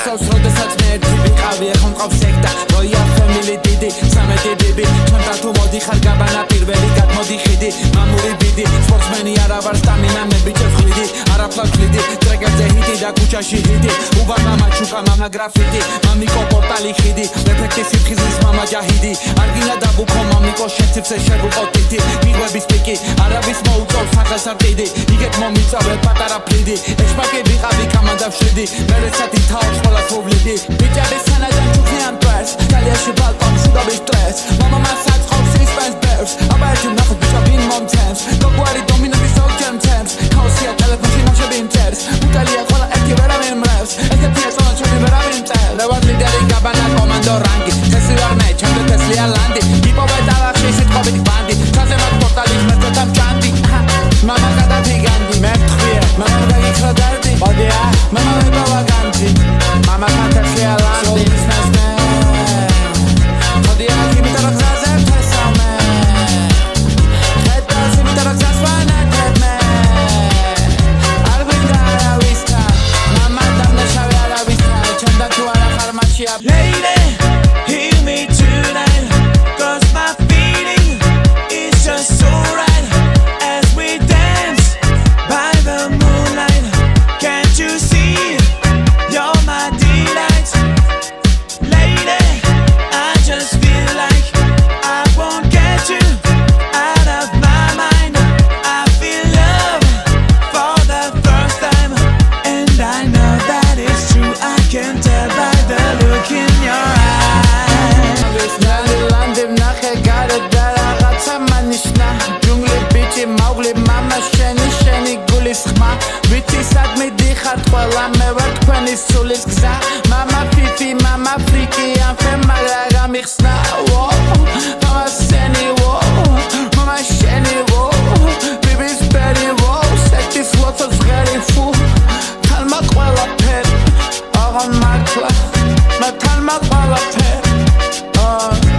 გახსოვს როდესაც მე ერთი ვიყავი ეხლა მყავს სექტა Royal Family დიდი 13 ბიბი ჩვენთან თუ მოდიხარ გაბანა პირველი გადმოდი ხიდი მამური ბიდი სპორტსმენი არა ვარ სტამინა მე ბიჭებს ხვიდი არაფლავ ხვიდი ტრეკერზე ჰიტი და ქუჩაში ჰიტი უბარ მამა ჩუკა მამა გრაფიტი მამიკო პორტალი ხიდი რეფექტი სიფხიზის მამა ჯაჰიდი არგინა დაბუქო მამიკო შეციფზე შეგუყო ტიტი მიღების პიკი არავის მოუწევს სახელს არ ყიდი იგეთ მომიწავე პატარა ფლიდი ეშპაკი ვიყავი კამანდა ვშვიდი მერეცადი თავს ხოლას მოვლიდი ბიჭების სანადან ჩუქნიან პრეს გალიაში ბალკონ შუდობის სტრეს მამა მასაც ყოფს სპენს ბერს აბა ერთი ნახოთ ბიჭა ვინ მომცემს გოგვარი დომინების ოჯემ ცემს ქაოსია ტელეფონში ნახშები მწერს უტალია ყველა ერთი ვერავინ მრევს ესეთია წონა ჩვენი ვერავინ წელ რევარ ლიდერი გაბანა კომანდო რანგი თესლი ვარ მე ჩემზე თესლია ლანდი იპოვე დავახში სიტყვებით ბანდი ჩაზე მათ პორტალი ღმერთოთა მჭანდი მამა გადაფიგანდი მე მტხვია მამა გაგიქრა დარდი მოდია მამა ვიპოვა განძი მამა თესლია ლანდი მოდია იმით რა გზაზე თესავ Lady, hear me tonight, 'cause my feeling is just so right as we dance by the moonlight. Can't you see? You're my delight. Lady, I just feel like I won't get you out of my mind. I feel love for the first time, and I know that it's true. I can tell by the look in your eyes. Lande nache gare da ragatsa manishna jungle bichi maugli mama sheni gulis khma bichi sad me dixart qvala me var tvenis sulis gza mama fifi mama friki am femaga gamixna mama seni mama sheni bibis beri setis lotos gari fu talma qvala per agan markla na talma qvala per